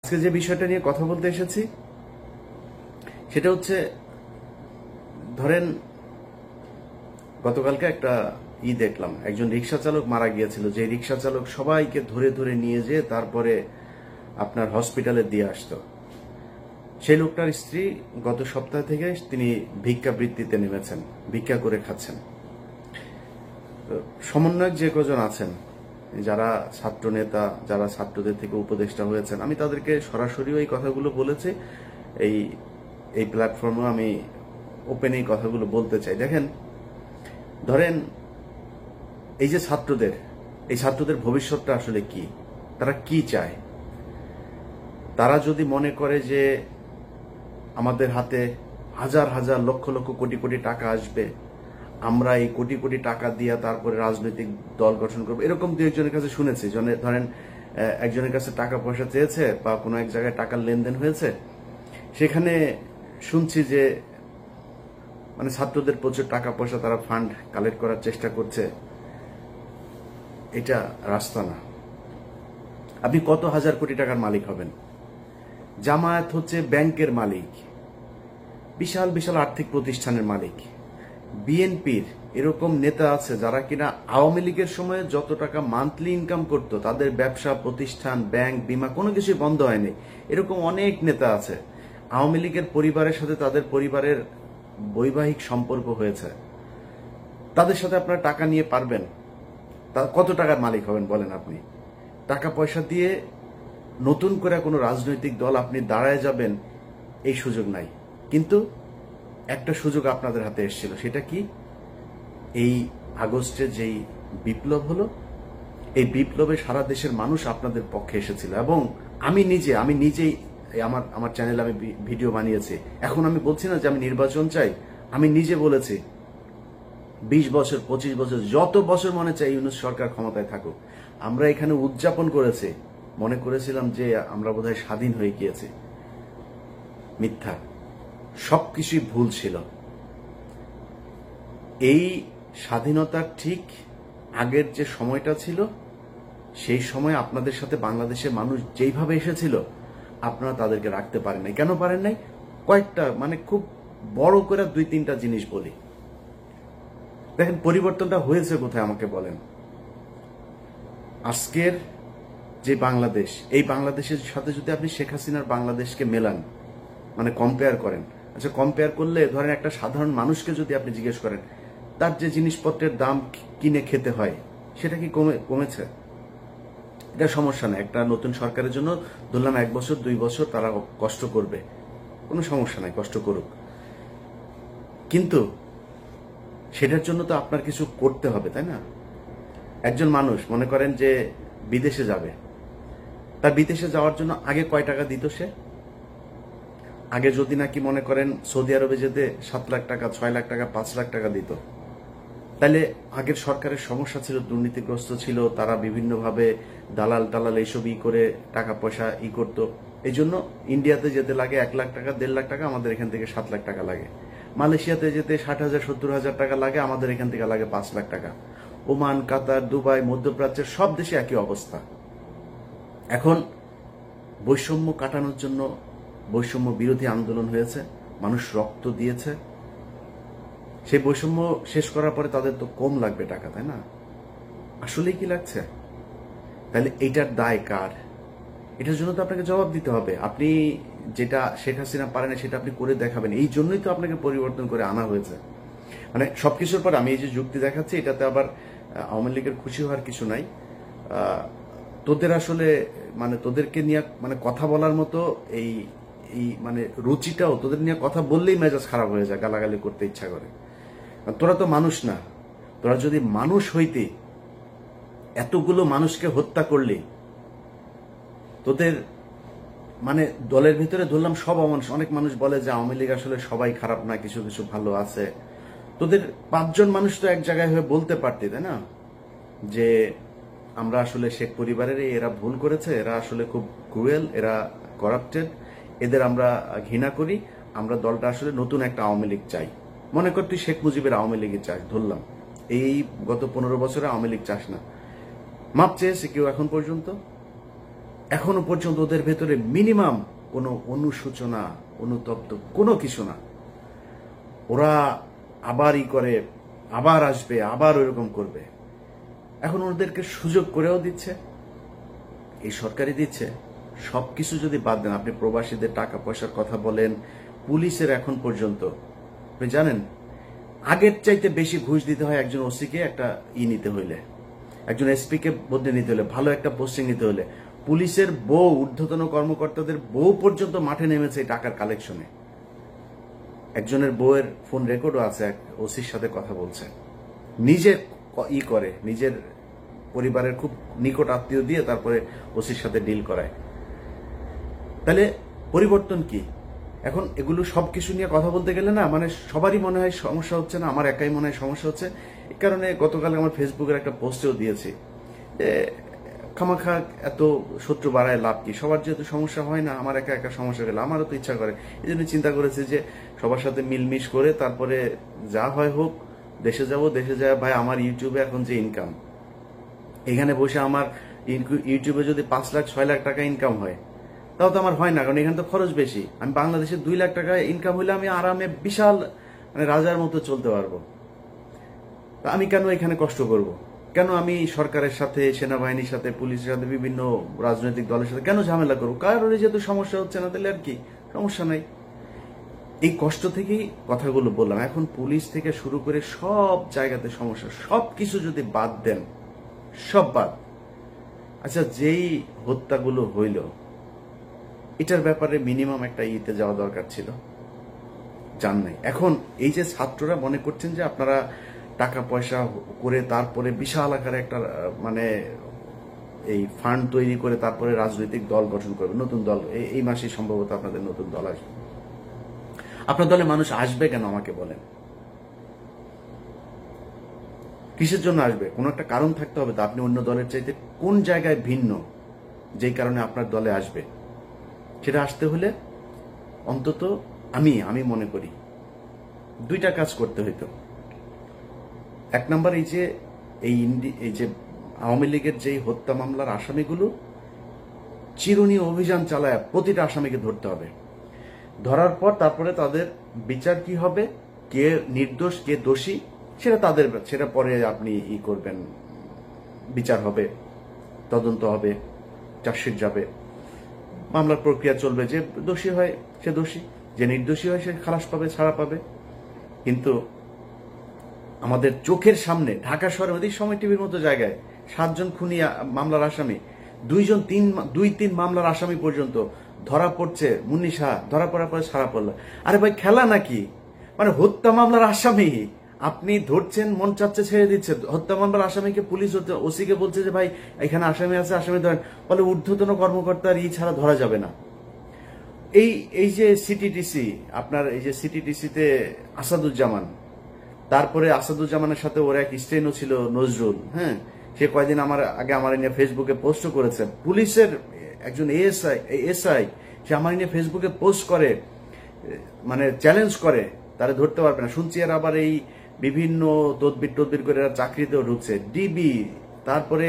আজকে যে বিষয়টা নিয়ে কথা বলতে এসেছি সেটা হচ্ছে, ধরেন গতকালকে একটা দেখলাম, একজন রিক্সা চালক মারা গিয়েছিল। যে রিক্সা চালক সবাইকে ধরে ধরে নিয়ে যেয়ে তারপরে আপনার হসপিটালে দিয়ে আসতো। সেই লোকটার স্ত্রী গত সপ্তাহ থেকে তিনি ভিক্ষাবৃত্তিতে নেমেছেন, ভিক্ষা করে খাচ্ছেন। সমন্বয়ক যে কজন আছেন, যারা ছাত্র নেতা, যারা ছাত্রদের থেকে উপদেষ্টা হয়েছেন, আমি তাদেরকে সরাসরি এই কথাগুলো বলেছি। এই এই প্ল্যাটফর্মে আমি ওপেন এই কথাগুলো বলতে চাই। দেখেন, ধরেন এই যে ছাত্রদের ভবিষ্যৎটা আসলে কি, তারা কি চায়? তারা যদি মনে করে যে আমাদের হাতে হাজার হাজার লক্ষ লক্ষ কোটি কোটি টাকা আসবে, আমরা এই কোটি কোটি টাকা দিয়ে তারপরে রাজনৈতিক দল গঠন করবো, এরকম দু একজনের কাছে শুনেছি। ধরেন একজনের কাছে টাকা পয়সা চেয়েছে বা কোনো এক জায়গায় টাকার লেনদেন হয়েছে, সেখানে শুনছি যে মানে ছাত্রদের প্রচুর টাকা পয়সা তারা ফান্ড কালেক্ট করার চেষ্টা করছে। এটা রাস্তা না। আপনি কত হাজার কোটি টাকার মালিক হবেন? জামায়াত হচ্ছে ব্যাংকের মালিক, বিশাল বিশাল আর্থিক প্রতিষ্ঠানের মালিক। বিএনপির এরকম নেতা আছে যারা কিনা আওয়ামী লীগের সময়ে যত টাকা মান্থলি ইনকাম করত, তাদের ব্যবসা প্রতিষ্ঠান, ব্যাংক, বিমা কোনো কিছুই বন্ধ হয়নি। এরকম অনেক নেতা আছে। আওয়ামী লীগের পরিবারের সাথে তাদের পরিবারের বৈবাহিক সম্পর্ক হয়েছে। তাদের সাথে আপনারা টাকা নিয়ে পারবেন? কত টাকার মালিক হবেন বলেন আপনি? টাকা পয়সা দিয়ে নতুন করে কোনো রাজনৈতিক দল আপনি দাঁড়ায় যাবেন, এই সুযোগ নাই। কিন্তু একটা সুযোগ আপনাদের হাতে এসেছিল, সেটা কি? এই আগস্টে যেই বিপ্লব হলো, এই বিপ্লবে সারা দেশের মানুষ আপনাদের পক্ষে এসেছিল। এবং আমি নিজেই আমার চ্যানেলে আমি ভিডিও বানিয়েছি। এখন আমি বলছি না যে আমি নির্বাচন চাই, আমি নিজে বলেছি 20 বছর 25 বছর যত বছর মনে চাই ইউনূস সরকার ক্ষমতায় থাকুক। আমরা এখানে উদযাপন করেছি, মনে করেছিলাম যে আমরা বোধহয় স্বাধীন হয়ে গিয়েছি। মিথ্যা, সবকিছুই ভুল ছিল। এই স্বাধীনতার ঠিক আগের যে সময়টা ছিল, সেই সময় আপনাদের সাথে বাংলাদেশের মানুষ যেইভাবে এসেছিল, আপনারা তাদেরকে রাখতে পারেন নাই। কেন পারেন নাই? কয়েকটা, মানে খুব বড় করে 2-3টা জিনিস বলি। দেখেন পরিবর্তনটা হয়েছে কোথায় আমাকে বলেন। আজকের যে বাংলাদেশ, এই বাংলাদেশের সাথে যদি আপনি শেখ হাসিনার বাংলাদেশকে মেলান, মানে কম্পেয়ার করেন, আচ্ছা কম্পেয়ার করলে ধরেন একটা সাধারণ মানুষকে যদি আপনি জিজ্ঞেস করেন তার যে জিনিসপত্রের দাম কিনে খেতে হয়, সেটা কি কমেছে? এটা সমস্যা না। একটা নতুন সরকারের জন্য ধরলাম 1 বছর 2 বছর তারা কষ্ট করবে, কোনো সমস্যা নাই, কষ্ট করুক। কিন্তু সেটার জন্য তো আপনার কিছু করতে হবে, তাই না? একজন মানুষ মনে করেন যে বিদেশে যাবে, তার বিদেশে যাওয়ার জন্য আগে কয় টাকা দিত সে? আগে যদি নাকি মনে করেন সৌদি আরবে যেতে 7 লাখ টাকা, 6 লাখ টাকা, 5 লাখ টাকা দিত, তাহলে আগের সরকারের সমস্যা ছিল, দুর্নীতিগ্রস্ত ছিল, তারা বিভিন্নভাবে দালাল টালাল এইসব করে টাকা পয়সা করতো। এই জন্য ইন্ডিয়াতে যেতে লাগে 1 লাখ টাকা, 1.5 লাখ টাকা, আমাদের এখান থেকে 7 লাখ টাকা লাগে। মালয়েশিয়াতে যেতে 60,000 70,000 টাকা লাগে, আমাদের এখান থেকে লাগে 5 লাখ টাকা। ওমান, কাতার, দুবাই, মধ্যপ্রাচ্যের সব দেশে একই অবস্থা। এখন বৈষম্য কাটানোর জন্য বৈষম্য বিরোধী আন্দোলন হয়েছে, মানুষ রক্ত দিয়েছে। সেই বৈষম্য শেষ করার পরে তাদের তো কম লাগবে টাকা, তাই না? আসলে কি লাগছে? তাহলে এইটার দায় কার? এটার জন্য তো আপনাকে জবাব দিতে হবে। আপনি যেটা শেখ হাসিনা পারে না সেটা আপনি করে দেখাবেন। এই জন্যই তো আপনাকে পরিবর্তন করে আনা হয়েছে। মানে সবকিছুর পর আমি এই যে যুক্তি দেখাচ্ছি, এটাতে আবার আওয়ামী লীগের খুশি হওয়ার কিছু নাই। তোদের আসলে মানে তোদেরকে নিয়ে মানে কথা বলার মতো এই মানে রুচিটাও, তোদের নিয়ে কথা বললেই মেজাজ খারাপ হয়ে যায়, গালাগালি করতে ইচ্ছা করে। তোরা তো মানুষ না। তোরা যদি মানুষ হইতে, এতগুলো মানুষকে হত্যা করলি, তোদের মানে দলের ভিতরে ধরলাম সব অমানুষ। অনেক মানুষ বলে যে আওয়ামী লীগ আসলে সবাই খারাপ না, কিছু কিছু ভালো আছে। তোদের 5 জন মানুষ তো এক জায়গায় হয়ে বলতে পারতি, তাই না, যে আমরা আসলে শেখ পরিবারের এরা ভুল করেছে, এরা আসলে খুব ক্রুয়েল, এরা করাপ্টেড, এদের আমরা ঘৃণা করি, আমরা দলটা আসলে নতুন একটা আওয়ামী লীগ চাই। মনে কর তুই শেখ মুজিবের আওয়ামী লীগের চাস, ধরলাম এই গত 15 বছরে আওয়ামী লীগ চাস না। মাপ চেয়েছে কেউ এখন পর্যন্ত? এখনো পর্যন্ত ওদের ভেতরে মিনিমাম কোনো অনুশোচনা, অনুতপ্ত কোনো কিছু না। ওরা আবার করে, আবার আসবে, আবার ওইরকম করবে। এখন ওদেরকে সুযোগ করেও দিচ্ছে, এই সরকারই দিচ্ছে। সবকিছু যদি বাদ দেন, আপনি প্রবাসীদের টাকা পয়সার কথা বলেন, পুলিশের এখন পর্যন্ত আপনি জানেন আগের চাইতে বেশি ঘুষ দিতে হয় একজন ওসিকে একটা নিতে হইলে, একজন এসপি কে বদলে নিতে হলে, ভালো একটা পোস্টিং নিতে হলে। পুলিশের বউ, ঊর্ধ্বতন কর্মকর্তাদের বউ পর্যন্ত মাঠে নেমেছে এই টাকার কালেকশনে। একজনের বউয়ের ফোন রেকর্ডও আছে, এক ওসির সাথে কথা বলছে, নিজে করে, নিজের পরিবারের খুব নিকট আত্মীয় দিয়ে তারপরে ওসির সাথে ডিল করায়। তাহলে পরিবর্তন কি? এখন এগুলো সবকিছু নিয়ে কথা বলতে গেলে না, মানে সবারই মনে হয় সমস্যা হচ্ছে না, আমার একাই মনে হয় সমস্যা হচ্ছে। এই কারণে গতকাল আমার ফেসবুকের একটা পোস্টেও দিয়েছি যে খামাখা এত শত্রু বাড়ায় লাভ কি? সবার যেহেতু সমস্যা হয় না, আমার একা একা সমস্যা গেলে আমারও তো ইচ্ছা করে। এই জন্য চিন্তা করেছি যে সবার সাথে মিলমিশ করে তারপরে যা হয় হোক, দেশে যাব, দেশে যায় ভাই আমার ইউটিউবে এখন যে ইনকাম, এখানে বসে আমার ইউটিউবে যদি 5 লাখ 6 লাখ টাকা ইনকাম হয়, তাও তো আমার হয় না, কারণ এখানে তো খরচ বেশি। আমি বাংলাদেশে 2 লাখ টাকা ইনকাম হলে আমি আরামে বিশাল মানে রাজার মতো চলতে পারবো। আমি কেন এখানে কষ্ট করব? কেন আমি সরকারের সাথে, সেনাবাহিনীর সাথে, পুলিশের সাথে, বিভিন্ন রাজনৈতিক দলের সাথে কেন ঝামেলা করবো? কারোর যেহেতু সমস্যা হচ্ছে না, তাহলে আর কি সমস্যা নাই। এই কষ্ট থেকেই কথাগুলো বললাম। এখন পুলিশ থেকে শুরু করে সব জায়গাতে সমস্যা, সবকিছু যদি বাদ দেন, সব বাদ। আচ্ছা, যেই হত্যাগুলো হইল, এটার ব্যাপারে মিনিমাম একটা ইতে যাওয়া দরকার ছিল, জান নাই। এখন এই যে ছাত্ররা মনে করছেন যে আপনারা টাকা পয়সা করে তারপরে বিশাল আকারে একটা মানে এই ফান্ড তৈরি করে তারপরে রাজনৈতিক দল গঠন করবে, নতুন দল। এই মাসে সম্ভবত আপনাদের নতুন দল আসবে। আপনার দলে মানুষ আসবে কেন আমাকে বলেন? কিসের জন্য আসবে? কোনো একটা কারণ থাকতে হবে তো। আপনি অন্য দলের চাইতে কোন জায়গায় ভিন্ন, যেই কারণে আপনার দলে আসবে? সেটা আসতে হলে অন্তত আমি মনে করি 2টা কাজ করতে হইতো। 1 নাম্বার, এই যে আওয়ামী লীগের যেই হত্যা মামলার আসামিগুলো, চিরুনি অভিযান চালায় প্রতিটা আসামিকে ধরতে হবে। ধরার পর তারপরে তাদের বিচার কি হবে, কে নির্দোষ কে দোষী, সেটা পরে আপনি করবেন, বিচার হবে, তদন্ত হবে, চার্জশিট যাবে, মামলার প্রক্রিয়া চলবে। যে দোষী হয় সে দোষী, যে নির্দোষী হয় সে খালাস পাবে, ছাড়া পাবে। কিন্তু আমাদের চোখের সামনে ঢাকা শহরের ওই সময় টিভির মতো জায়গায় 7 জন খুনি মামলার আসামি, 2-3 মামলার আসামি পর্যন্ত ধরা পড়ছে। মুন্নি শাহ ধরা পড়ার পরে ছাড়া পড়লো। আরে ভাই, খেলা নাকি? মানে হত্যা মামলার আসামি আপনি ধরছেন, মন চাচ্ছে ছেড়ে দিচ্ছে। হত্যা মামলার আসামিকে পুলিশ ওসিকে বলছে যে ভাই এখানে আসামি আছে, আসামি ধরেন, বলে ঊর্ধ্বতন কর্মকর্তার ছাড়া ধরা যাবে না। এই যে সিটিটিসি, আপনার এই যে সিটিটিসিতে আসাদুজ্জামান, তারপরে আসাদুজ্জামানের সাথে ওর এক স্টেনও ছিল নজরুল, হ্যাঁ, সে কয়েকদিন আগে আমার নিয়ে ফেসবুকে পোস্ট করেছে। পুলিশের একজন এসআই সে আমার নিয়ে ফেসবুকে পোস্ট করে, মানে চ্যালেঞ্জ করে, তারা ধরতে পারবে না। শুনছি এর আবার এই বিভিন্ন তদবির করে এরা চাকরিতেও ঢুকছে। ডিবি, তারপরে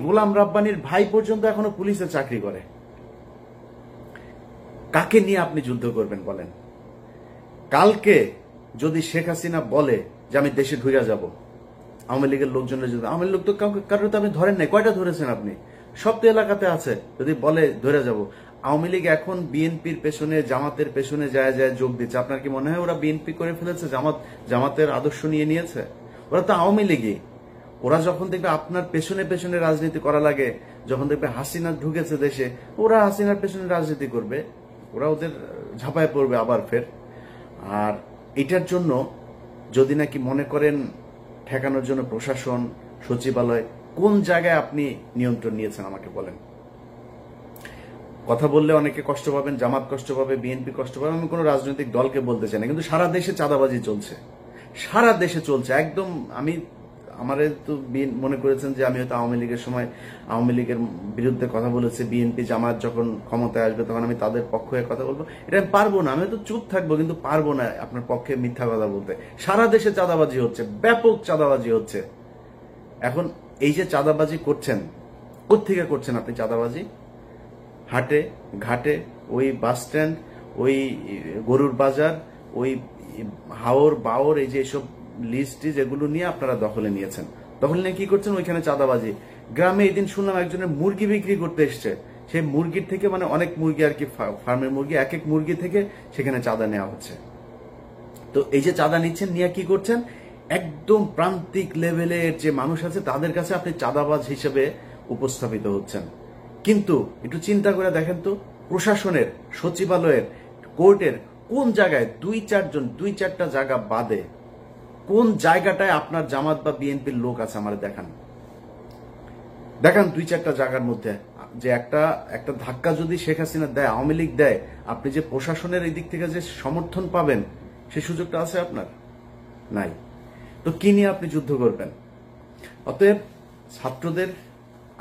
গোলাম রাব্বানির ভাই পর্যন্ত এখনো পুলিশে চাকরি করে। কাকে নিয়ে আপনি যুদ্ধ করবেন বলেন? কালকে যদি শেখ হাসিনা বলে যে আমি দেশে ঢুকে যাব, আওয়ামী লীগের লোকজনের যদি, আওয়ামী লোক তো কারোর তো আপনি ধরেন নাই, কয়টা ধরেছেন আপনি? সব তো এলাকাতে আছে। যদি বলে ধরে যাব, আওয়ামী লীগ এখন বিএনপির পেছনে, জামাতের পেছনে যায় যোগ দিচ্ছে। আপনার কি মনে হয় ওরা বিএনপি করে ফেলেছে, জামাতের আদর্শ নিয়েছে? ওরা তো আওয়ামী লীগই। ওরা যখন দেখবে আপনার পেছনে পেছনে রাজনীতি করা লাগে, যখন দেখবে হাসিনা ঢুকেছে দেশে, ওরা হাসিনার পেছনে রাজনীতি করবে, ওরা ওদের ঝাঁপায় পড়বে আবার ফের। আর এটার জন্য যদি নাকি মনে করেন ঠেকানোর জন্য প্রশাসন, সচিবালয়, কোন জায়গায় আপনি নিয়ন্ত্রণ নিয়েছেন আমাকে বলেন? কথা বললে অনেকে কষ্ট পাবেন, জামাত কষ্ট পাবে, বিএনপি কষ্ট পাবে, আমি কোনো রাজনৈতিক দলকে বলতে চাই না, কিন্তু সারা দেশে চাঁদাবাজি চলছে, সারা দেশে চলছে একদম। আমারে তো মনে করেছেন যে আমি হয়তো আওয়ামী লীগের সময় আওয়ামী লীগের বিরুদ্ধে কথা বলেছি, বিএনপি জামাত যখন ক্ষমতায় আসবে তখন আমি তাদের পক্ষ হয়ে কথা বলবো। এটা আমি পারবো না, আমি তো চুপ থাকবো, কিন্তু পারবো না আপনার পক্ষে মিথ্যা কথা বলতে। সারা দেশে চাঁদাবাজি হচ্ছে, ব্যাপক চাঁদাবাজি হচ্ছে। এখন এই যে চাঁদাবাজি করছেন, কোত্থেকে করছেন আপনি চাঁদাবাজি? হাটে ঘাটে, ওই বাস স্ট্যান্ড, ওই গরুর বাজার, ওই হাওর বাওর, এই যে এসব লিস্ট যেগুলো নিয়ে আপনারা দখলে নিয়েছেন। দখলে নিয়ে কি করছেন? ওইখানে চাঁদাবাজি। গ্রামে এই দিন শুনলাম একজনের মুরগি বিক্রি করতে এসছে, সেই মুরগির থেকে মানে অনেক মুরগি আর কি, ফার্মের মুরগি, এক এক মুরগি থেকে সেখানে চাঁদা নেওয়া হচ্ছে। তো এই যে চাঁদা নিচ্ছেন, নিয়ে কি করছেন? একদম প্রান্তিক লেভেলের যে মানুষ আছে তাদের কাছে আপনি চাঁদাবাজ হিসেবে উপস্থাপিত হচ্ছেন। কিন্তু একটু চিন্তা করে দেখেন তো, প্রশাসনের, সচিবালয়ের, কোর্টের কোন জায়গায় দুই চারটা জায়গা বাদে কোন জায়গাটায় আপনার জামাত বা বিএনপির লোক আছে? আমার দেখান দুই চারটা জায়গার মধ্যে যে একটা ধাক্কা যদি শেখ হাসিনা দেয়, আওয়ামী লীগ দেয়, আপনি যে প্রশাসনের এই দিক থেকে যে সমর্থন পাবেন সেই সুযোগটা আছে আপনার? নাই। তো কি নিয়ে আপনি যুদ্ধ করবেন? অতএব ছাত্রদের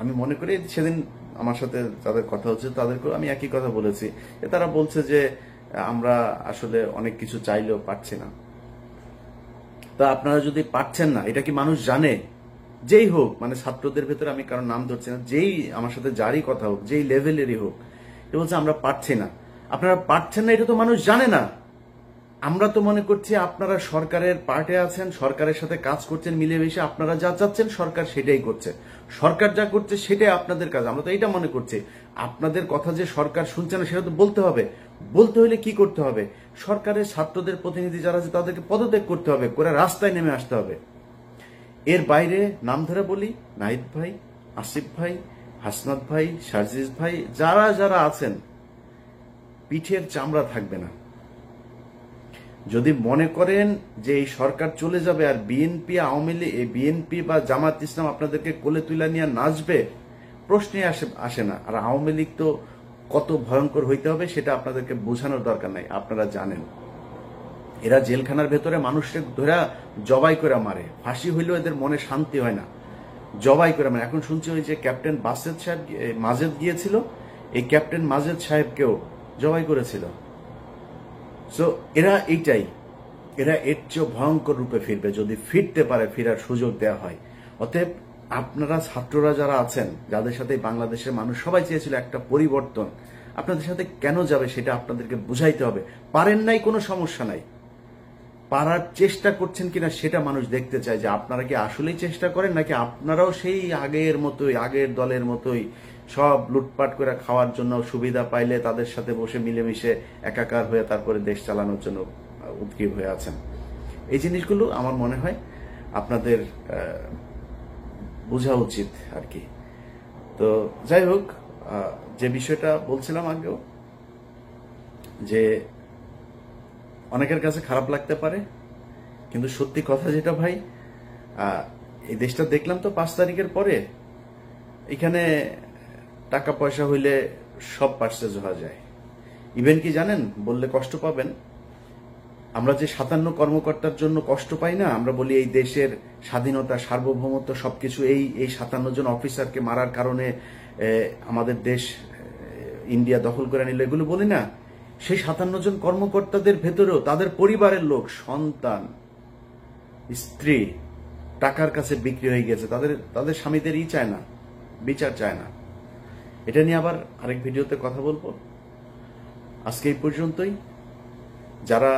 আমি মনে করি, সেদিন আমার সাথে যাদের কথা হচ্ছে তাদেরকেও আমি একই কথা বলেছি, তারা বলছে যে আমরা আসলে অনেক কিছু চাইলেও পারছি না। তা আপনারা যদি পারছেন না, এটা কি মানুষ জানে? যেই হোক, মানে ছাত্রদের ভেতরে আমি কারণ নাম ধরছি না, যেই আমার সাথে যারই কথা হোক, যেই লেভেলেরই হোক, এ বলছে আমরা পারছি না। আপনারা পারছেন না এটা তো মানুষ জানে না। আমরা তো মনে করছি আপনারা সরকারের পার্টে আছেন, সরকারের সাথে কাজ করছেন মিলেমিশে, আপনারা যা চাচ্ছেন সরকার সেটাই করছে, সরকার যা করছে সেটাই আপনাদের কাজ। আমরা তো এটা মনে করছি। আপনাদের কথা যে সরকার শুনছে না সেটা তো বলতে হবে। বলতে হলে কি করতে হবে? সরকারের ছাত্রদের প্রতিনিধি যারা আছে তাদেরকে পদত্যাগ করতে হবে, করে রাস্তায় নেমে আসতে হবে। এর বাইরে নাম ধরে বলি, নাহিদ ভাই, আসিফ ভাই, হাসনাত ভাই, সার্জিস ভাই, যারা যারা আছেন, পিঠের চামড়া থাকবে না। যদি মনে করেন যে এই সরকার চলে যাবে আর বিএনপি আওয়ামী লীগ, বিএনপি বা জামাত ইসলাম আপনাদেরকে কোলে তুলে নিয়ে নাচবে, প্রশ্নে আসে না। আর আওয়ামী লীগ তো কত ভয়ঙ্কর হইতে হবে সেটা আপনাদেরকে বোঝানোর দরকার নাই, আপনারা জানেন। এরা জেলখানার ভেতরে মানুষকে ধরে জবাই করে মারে, ফাঁসি হইলেও এদের মনে শান্তি হয় না, জবাই করে মারে। এখন শুনছি ওই যে ক্যাপ্টেন বাসেদ সাহেব মাজেদ গিয়েছিল, এই ক্যাপ্টেন মাজেদ সাহেবকেও জবাই করেছিল। সো এরা এইটাই, এরা এর চেয়েও ভয়ঙ্কর রূপে ফিরবে যদি ফিরতে পারে, ফেরার সুযোগ দেওয়া হয়। অতএব আপনারা ছাত্ররা যারা আছেন, যাদের সাথে বাংলাদেশের মানুষ সবাই চেয়েছিল একটা পরিবর্তন, আপনাদের সাথে কেন যাবে সেটা আপনাদেরকে বুঝাইতে হবে। পারেন নাই, কোনো সমস্যা নাই, পারার চেষ্টা করছেন কিনা সেটা মানুষ দেখতে চায়, যে আপনারা কি আসলেই চেষ্টা করেন নাকি আপনারাও সেই আগের মতোই, আগের দলের মতোই সব লুটপাট করে খাওয়ার জন্য, সুবিধা পাইলে তাদের সাথে বসে মিলেমিশে একাকার হয়ে তারপরে দেশ চালানোর জন্য উদ্গ্রীব হয়ে আছেন। এই জিনিসগুলো আমার মনে হয় আপনাদের বোঝা উচিত আর কি। তো যাই হোক, যে বিষয়টা বলছিলাম আগেও, যে অনেকের কাছে খারাপ লাগতে পারে, কিন্তু সত্যি কথা যেটা ভাই, এই দেশটা দেখলাম তো 5 তারিখের পরে, এখানে টাকা পয়সা হইলে সব পার্সেজ হওয়া যায়। ইভেন কি জানেন, বললে কষ্ট পাবেন, আমরা যে 57 কর্মকর্তার জন্য কষ্ট পাই না, আমরা বলি এই দেশের স্বাধীনতা, সার্বভৌমত্ব, সবকিছু এই 57 জন অফিসারকে মারার কারণে আমাদের দেশ ইন্ডিয়া দখল করে নিল, এগুলো বলি না। সেই 57 জন কর্মকর্তাদের ভেতরেও তাদের পরিবারের লোক, সন্তান, স্ত্রী টাকার কাছে বিক্রি হয়ে গেছে, তাদের স্বামীদের চায় না, বিচার চায় না। এটা নিয়ে আবার আরেক ভিডিওতে কথা বলবো। আজকে এই পর্যন্তই। যারা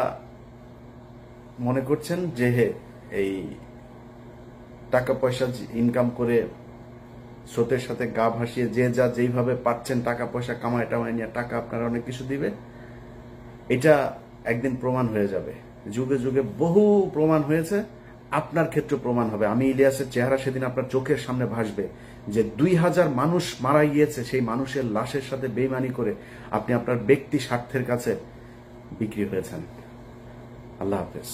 মনে করছেন যে এই টাকা পয়সা ইনকাম করে স্রোতের সাথে গা ভাসিয়ে যে যা যেইভাবে পাচ্ছেন টাকা পয়সা কামায় টামায় নিয়ে টাকা আপনারা অনেক কিছু দিবে, এটা একদিন প্রমাণ হয়ে যাবে। যুগে যুগে বহু প্রমাণ হয়েছে, আপনার ক্ষেত্রে প্রমাণ হবে। আমি ইলিয়াসের চেহারা সেদিন আপনার চোখের সামনে ভাসবে, যে 2000 মানুষ মারা গিয়েছে, সেই মানুষের লাশের সাথে বেইমানি করে আপনি আপনার ব্যক্তি স্বার্থের কাছে বিক্রি হয়েছেন। আল্লাহ হাফেজ।